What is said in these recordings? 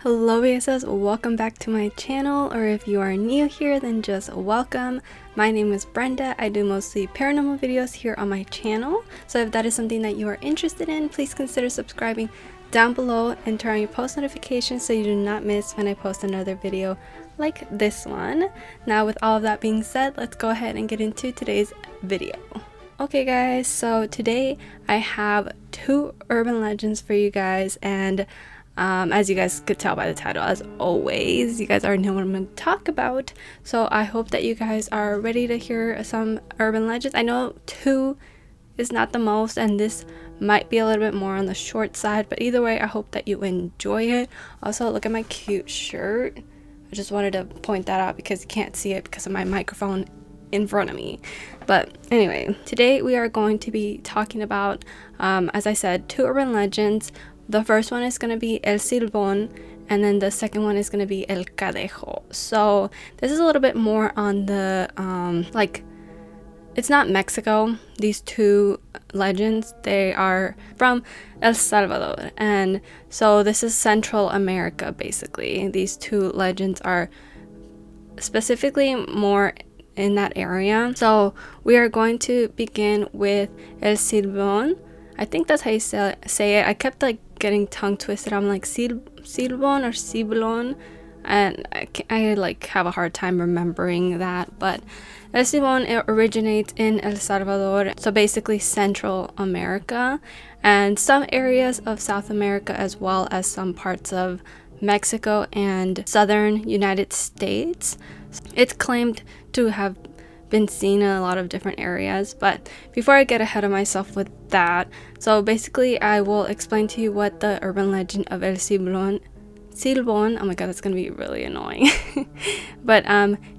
Hello BSS, welcome back to my channel, or if you are new here then just welcome. My name is Brenda. I do mostly paranormal videos here on my channel, so if that is something that you are interested in, please consider subscribing down below and turn on your post notifications so you do not miss when I post another video like this one. Now with all of that being said, let's go ahead and get into today's video. Okay guys, so today I have two urban legends for you guys, and as you guys could tell by the title, as always, you guys already know what I'm going to talk about. So I hope that you guys are ready to hear some urban legends. I know two is not the most, and this might be a little bit more on the short side, but either way, I hope that you enjoy it. Also, look at my cute shirt. I just wanted to point that out because you can't see it because of my microphone in front of me. But anyway, today we are going to be talking about, as I said, two urban legends. The first one is going to be El Silbon, and then the second one is going to be El Cadejo. So this is a little bit more on the, it's not Mexico. These two legends, they are from El Salvador. And so this is Central America, basically. These two legends are specifically more in that area. So we are going to begin with El Silbon. I think that's how you say it. I kept getting tongue twisted. I'm like Silbon or Ciblon, and I have a hard time remembering that. But El Silbon originates in El Salvador, so basically Central America, and some areas of South America, as well as some parts of Mexico and southern United States. It's claimed to have been seen in a lot of different areas, but before I get ahead of myself with that, so basically I will explain to you what the urban legend of El Silbon, oh my god, that's gonna be really annoying. But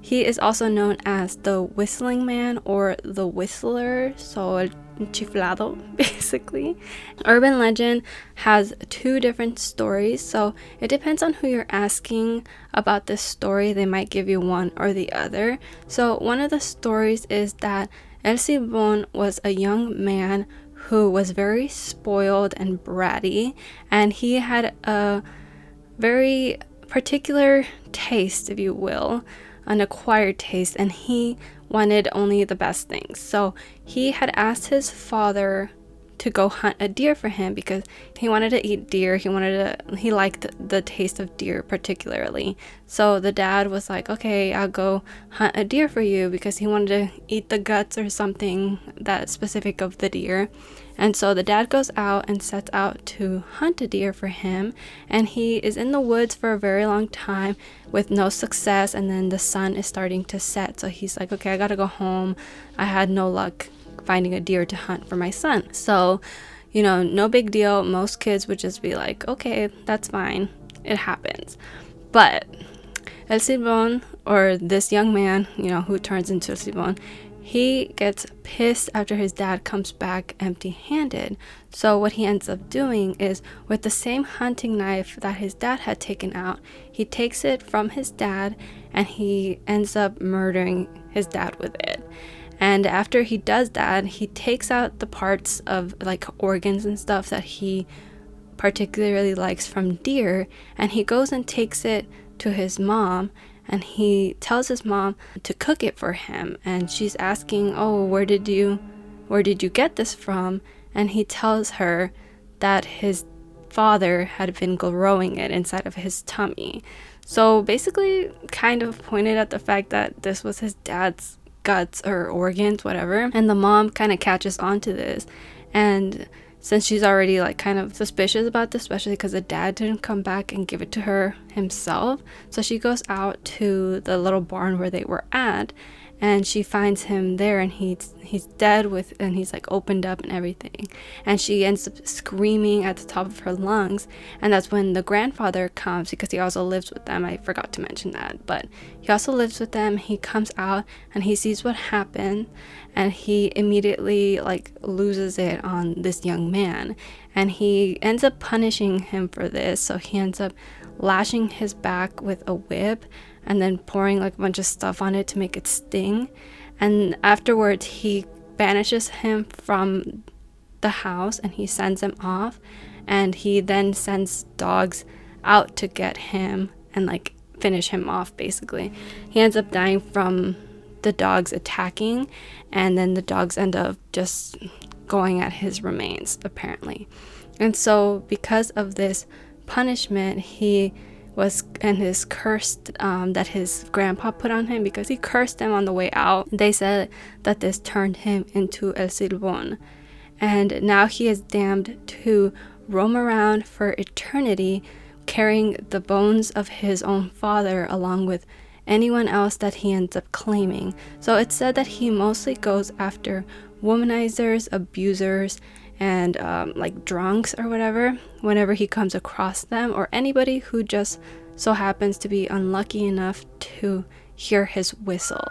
he is also known as the Whistling Man or the Whistler, so El Chiflado, basically. Urban legend has two different stories, so it depends on who you're asking about this story. They might give you one or the other. So one of the stories is that El Silbon was a young man who was very spoiled and bratty, and he had a very particular taste, if you will, an acquired taste, and he wanted only the best things. So he had asked his father to go hunt a deer for him because he wanted to eat deer. He liked the taste of deer particularly. So the dad was like, okay, I'll go hunt a deer for you, because he wanted to eat the guts or something that specific of the deer. And so the dad goes out and sets out to hunt a deer for him, and he is in the woods for a very long time with no success, and then the sun is starting to set. So he's like, okay, I gotta go home. I had no luck finding a deer to hunt for my son. So, no big deal. Most kids would just be like, okay, that's fine. It happens. But El Silbon, or this young man, who turns into El Silbon, he gets pissed after his dad comes back empty-handed. So what he ends up doing is, with the same hunting knife that his dad had taken out, he takes it from his dad and he ends up murdering his dad with it. And after he does that, he takes out the parts of organs and stuff that he particularly likes from deer, and he goes and takes it to his mom, and he tells his mom to cook it for him. And she's asking, oh, where did you get this from? And he tells her that his father had been growing it inside of his tummy. So basically kind of pointed at the fact that this was his dad's guts or organs, whatever. And the mom kind of catches on to this, and since she's already kind of suspicious about this, especially because the dad didn't come back and give it to her himself, so she goes out to the little barn where they were at, and she finds him there, and he's dead and he's opened up and everything, and she ends up screaming at the top of her lungs. And that's when the grandfather comes, because he also lives with them. I forgot to mention that, but he also lives with them. He comes out and he sees what happened, and he immediately loses it on this young man, and he ends up punishing him for this. So he ends up lashing his back with a whip and then pouring a bunch of stuff on it to make it sting. And afterwards he banishes him from the house and he sends him off, and he then sends dogs out to get him and like finish him off basically. He ends up dying from the dogs attacking, and then the dogs end up just going at his remains apparently. And so because of this punishment, he was and his curse that his grandpa put on him, because he cursed him on the way out. They said that this turned him into El Silbon, and now he is damned to roam around for eternity, carrying the bones of his own father along with anyone else that he ends up claiming. So it's said that he mostly goes after womanizers, abusers, and like drunks or whatever, whenever he comes across them, or anybody who just so happens to be unlucky enough to hear his whistle.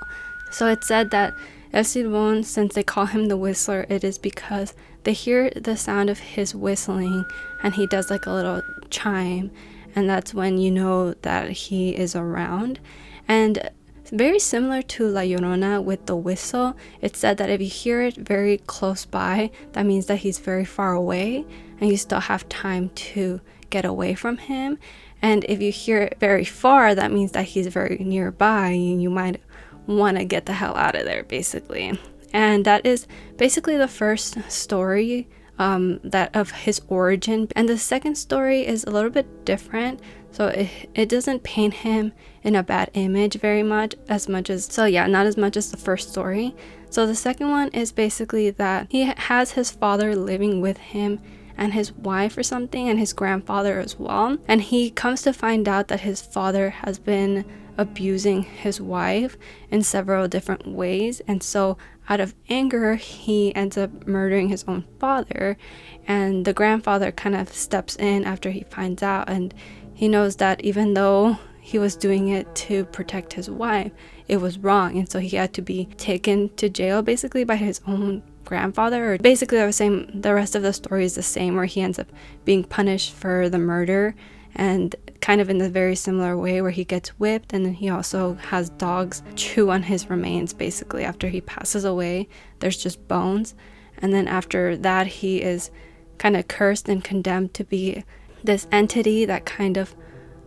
So it's said that El Silbon, since they call him the whistler, it is because they hear the sound of his whistling and he does like a little chime, and that's when you know that he is around. And very similar to La Llorona with the whistle, it's said that if you hear it very close by, that means that he's very far away and you still have time to get away from him. And if you hear it very far, that means that he's very nearby and you might want to get the hell out of there basically. And that is basically the first story that of his origin. And the second story is a little bit different, so it doesn't paint him in a bad image very much as not as much as the first story. So the second one is basically that he has his father living with him and his wife or something, and his grandfather as well, and he comes to find out that his father has been abusing his wife in several different ways, and so out of anger he ends up murdering his own father. And the grandfather kind of steps in after he finds out, and he knows that even though he was doing it to protect his wife, it was wrong, and so he had to be taken to jail basically by his own grandfather. Or basically the rest of the story is the same, where he ends up being punished for the murder, and kind of in the very similar way where he gets whipped, and then he also has dogs chew on his remains basically. After he passes away, there's just bones, and then after that he is kind of cursed and condemned to be this entity that kind of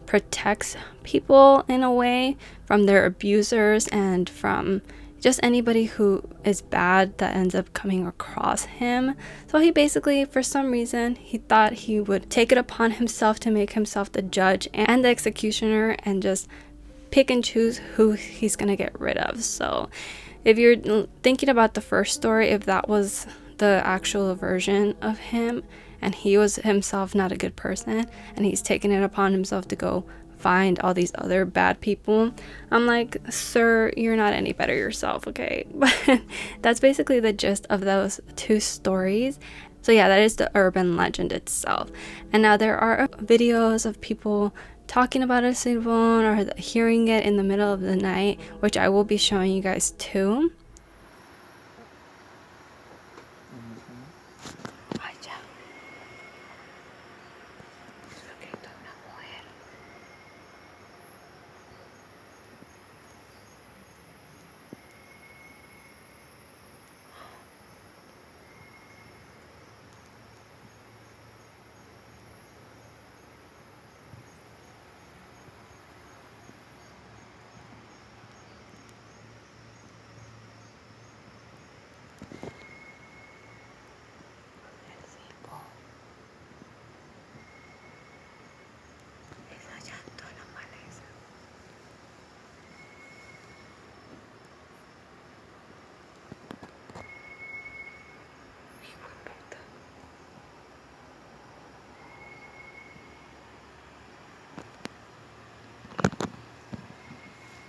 protects people in a way from their abusers and from just anybody who is bad that ends up coming across him. So he basically, for some reason, he thought he would take it upon himself to make himself the judge and the executioner and just pick and choose who he's gonna get rid of. So if you're thinking about the first story, if that was the actual version of him and he was himself not a good person and he's taken it upon himself to go find all these other bad people, I'm like, sir, you're not any better yourself, okay? But that's basically the gist of those two stories. So yeah, that is the urban legend itself. And now there are videos of people talking about El Silbon or hearing it in the middle of the night, which I will be showing you guys too.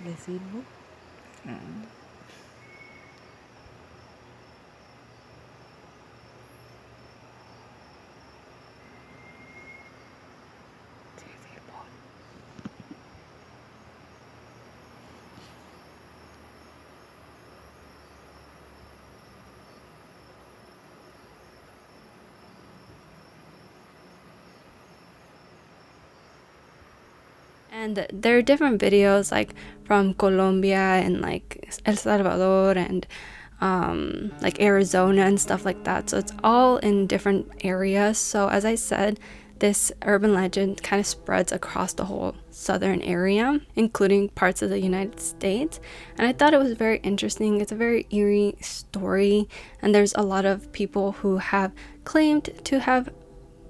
¿Le sirvo? And there are different videos like from Colombia and like El Salvador and like Arizona and stuff like that. So it's all in different areas. So as I said, this urban legend kind of spreads across the whole southern area, including parts of the United States. And I thought it was very interesting. It's a very eerie story, and there's a lot of people who have claimed to have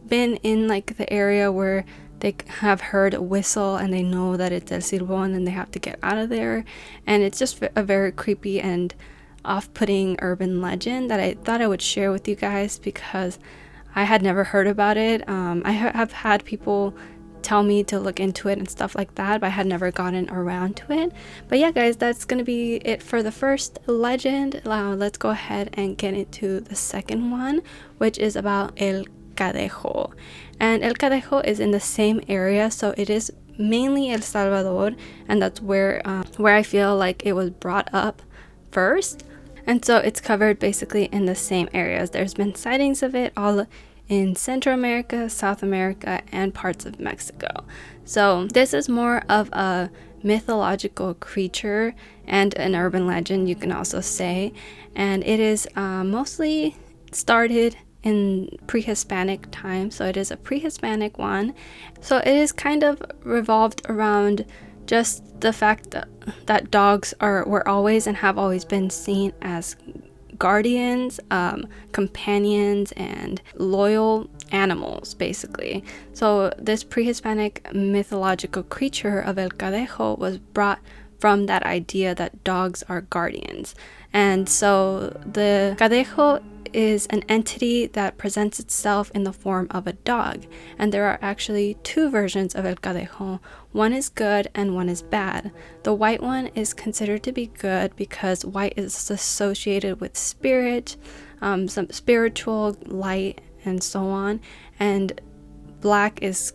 been in like the area where they have heard a whistle and they know that it's El Silbon and they have to get out of there. And it's just a very creepy and off-putting urban legend that I thought I would share with you guys because I had never heard about it. I have had people tell me to look into it and stuff like that, but I had never gotten around to it. But yeah, guys, that's gonna be it for the first legend. Let's go ahead and get into the second one, which is about El Cadejo. And El Cadejo is in the same area, so it is mainly El Salvador, and that's where I feel like it was brought up first. And so it's covered basically in the same areas. There's been sightings of it all in Central America, South America, and parts of Mexico. So this is more of a mythological creature and an urban legend, you can also say. And it is mostly started in pre-Hispanic times, so it is a pre-Hispanic one. So it is kind of revolved around just the fact that dogs were always and have always been seen as guardians, companions, and loyal animals, basically. So this pre-Hispanic mythological creature of El Cadejo was brought from that idea that dogs are guardians. And so the Cadejo is an entity that presents itself in the form of a dog, and there are actually two versions of El Cadejo. One is good and one is bad. The white one is considered to be good because white is associated with spirit, some spiritual light, and so on, and black is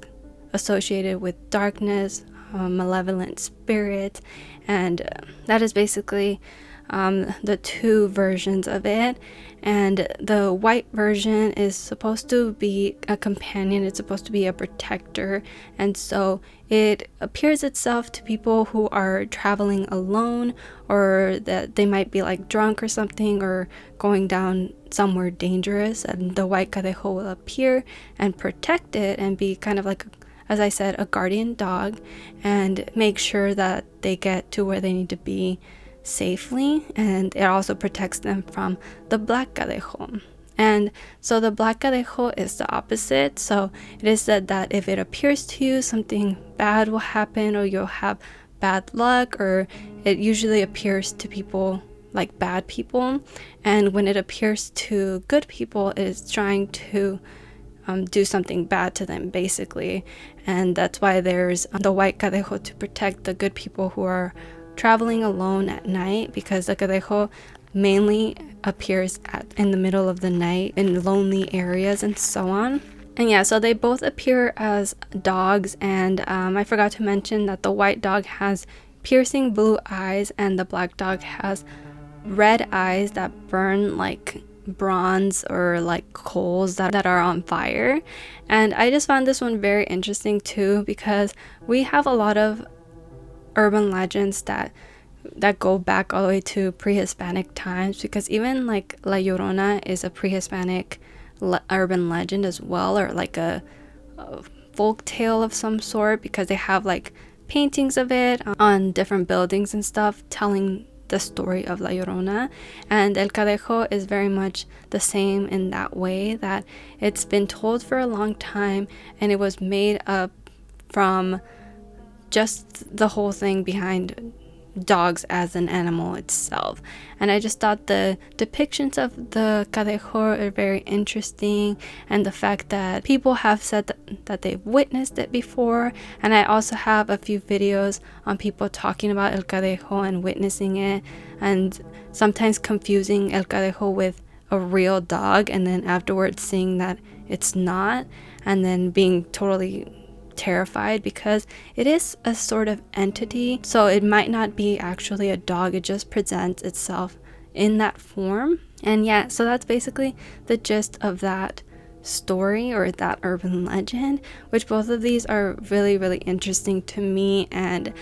associated with darkness, malevolent spirit, and that is basically the two versions of it. And the white version is supposed to be a companion, it's supposed to be a protector, and so it appears itself to people who are traveling alone, or that they might be like drunk or something, or going down somewhere dangerous, and the white Cadejo will appear and protect it and be kind of like, as I said, a guardian dog, and make sure that they get to where they need to be safely. And it also protects them from the black Cadejo. And so the black Cadejo is the opposite. So it is said that if it appears to you, something bad will happen, or you'll have bad luck, or it usually appears to people like bad people. And when it appears to good people, it is trying to do something bad to them, basically. And that's why there's the white Cadejo, to protect the good people who are traveling alone at night, because the Cadejo mainly appears in the middle of the night in lonely areas and so on. And yeah, so they both appear as dogs, and I forgot to mention that the white dog has piercing blue eyes and the black dog has red eyes that burn like bronze or like coals that are on fire. And I just found this one very interesting too, because we have a lot of urban legends that go back all the way to pre-Hispanic times, because even like La Llorona is a pre-Hispanic urban legend as well, or like a folk tale of some sort, because they have like paintings of it on different buildings and stuff telling the story of La Llorona. And El Cadejo is very much the same in that way, that it's been told for a long time and it was made up from just the whole thing behind dogs as an animal itself. And I just thought the depictions of the Cadejo are very interesting, and the fact that people have said that they've witnessed it before. And I also have a few videos on people talking about El Cadejo and witnessing it, and sometimes confusing El Cadejo with a real dog, and then afterwards seeing that it's not, and then being totally terrified, because it is a sort of entity, so it might not be actually a dog, it just presents itself in that form. And yeah, so that's basically the gist of that story, or that urban legend, which both of these are really, really interesting to me. And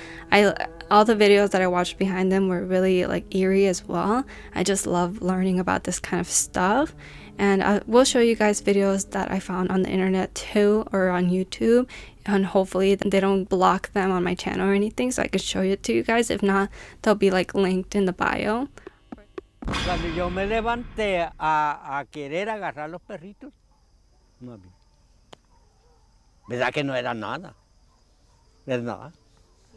all the videos that I watched behind them were really like eerie as well. I just love learning about this kind of stuff. And I will show you guys videos that I found on the internet too, or on YouTube, and hopefully they don't block them on my channel or anything, so I could show it to you guys. If not, they'll be like linked in the bio. Cuando yo me levanté a querer agarrar los perritos, no había. ¿Verdad que no era nada? ¿Verdad?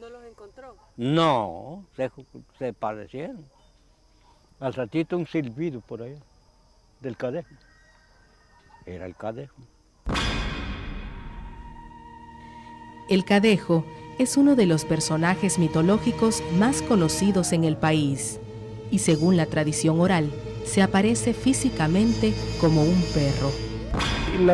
¿No los encontró? No, se parecieron. Al ratito un silbido por allá, del cadejo. Era el cadejo. El Cadejo es uno de los personajes mitológicos más conocidos en el país y según la tradición oral, se aparece físicamente como un perro.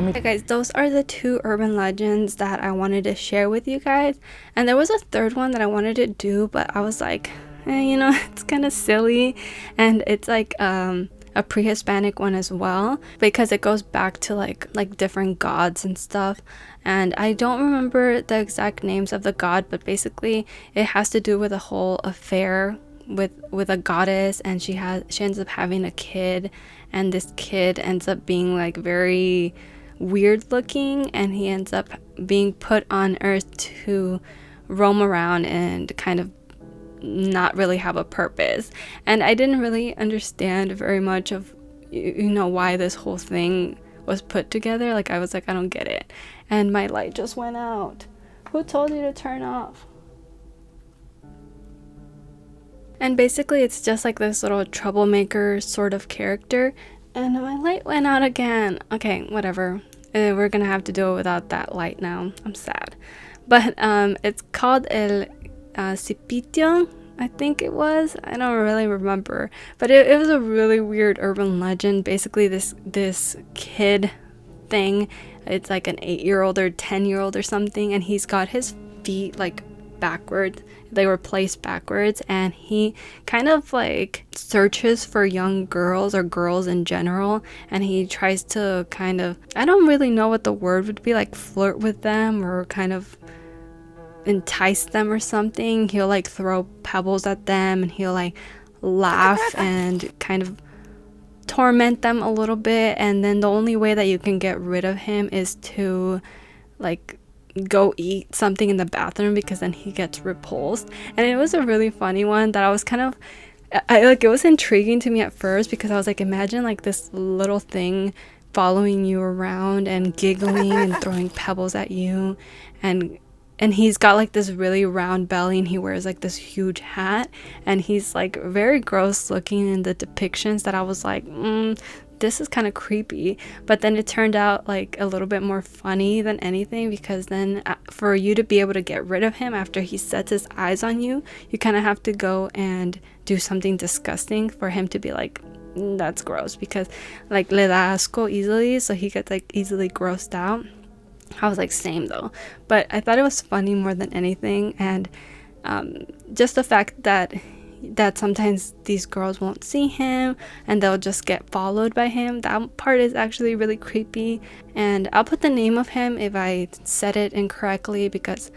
Okay, guys, those are the 2 urban legends that I wanted to share with you guys. And there was a 3rd one that I wanted to do, but I was like, you know, it's kind of silly. And it's like a pre-Hispanic one as well, because it goes back to like different gods and stuff. And I don't remember the exact names of the god, but basically it has to do with a whole affair with a goddess, and she ends up having a kid, and this kid ends up being like very weird looking, and he ends up being put on earth to roam around and kind of not really have a purpose. And I didn't really understand very much of, you know, why this whole thing was put together. Like, I was like, I don't get it. And my light just went out. Who told you to turn off? And basically it's just like this little troublemaker sort of character. And my light went out again. Okay, whatever. We're gonna have to do it without that light now. I'm sad. But it's called El Cipitio, I think it was. I don't really remember. But it was a really weird urban legend. Basically this kid thing, it's like an 8-year-old or 10-year-old or something, and he's got his feet like backwards. They were placed backwards, and he kind of like searches for young girls or girls in general, and he tries to kind of, I don't really know what the word would be, like flirt with them or kind of entice them or something. He'll like throw pebbles at them, and he'll like laugh and kind of torment them a little bit. And then the only way that you can get rid of him is to like go eat something in the bathroom, because then he gets repulsed. And it was a really funny one that I was kind of, it was intriguing to me at first, because I was like, imagine like this little thing following you around and giggling and throwing pebbles at you, and he's got like this really round belly, and he wears like this huge hat, and he's like very gross looking in the depictions, that I was like, this is kind of creepy. But then it turned out like a little bit more funny than anything, because then for you to be able to get rid of him after he sets his eyes on you, you kind of have to go and do something disgusting for him to be like, that's gross, because like le da asco easily, so he gets like easily grossed out. I was like, same though. But I thought it was funny more than anything. And just the fact that sometimes these girls won't see him and they'll just get followed by him, that part is actually really creepy. And I'll put the name of him if I said it incorrectly, because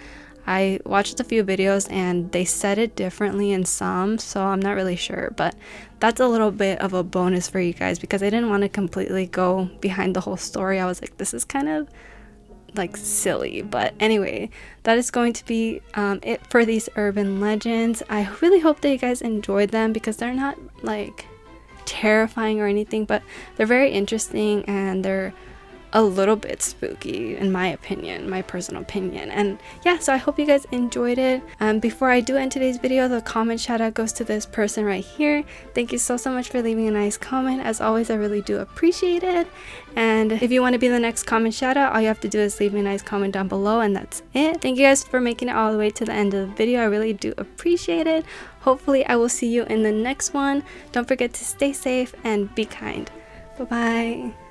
I watched a few videos and they said it differently in some, so I'm not really sure. But that's a little bit of a bonus for you guys, because I didn't want to completely go behind the whole story. I was like, this is kind of like silly. But anyway, that is going to be it for these urban legends. I really hope that you guys enjoyed them, because they're not like terrifying or anything, but they're very interesting, and they're a little bit spooky in my opinion, my personal opinion. And yeah, so I hope you guys enjoyed it. Before I do end today's video, the comment shout out goes to this person right here. Thank you so much for leaving a nice comment. As always, I really do appreciate it. And if you want to be the next comment shout out, all you have to do is leave me a nice comment down below, and that's it. Thank you guys for making it all the way to the end of the video. I really do appreciate it. Hopefully I will see you in the next one. Don't forget to stay safe and be kind. Bye bye.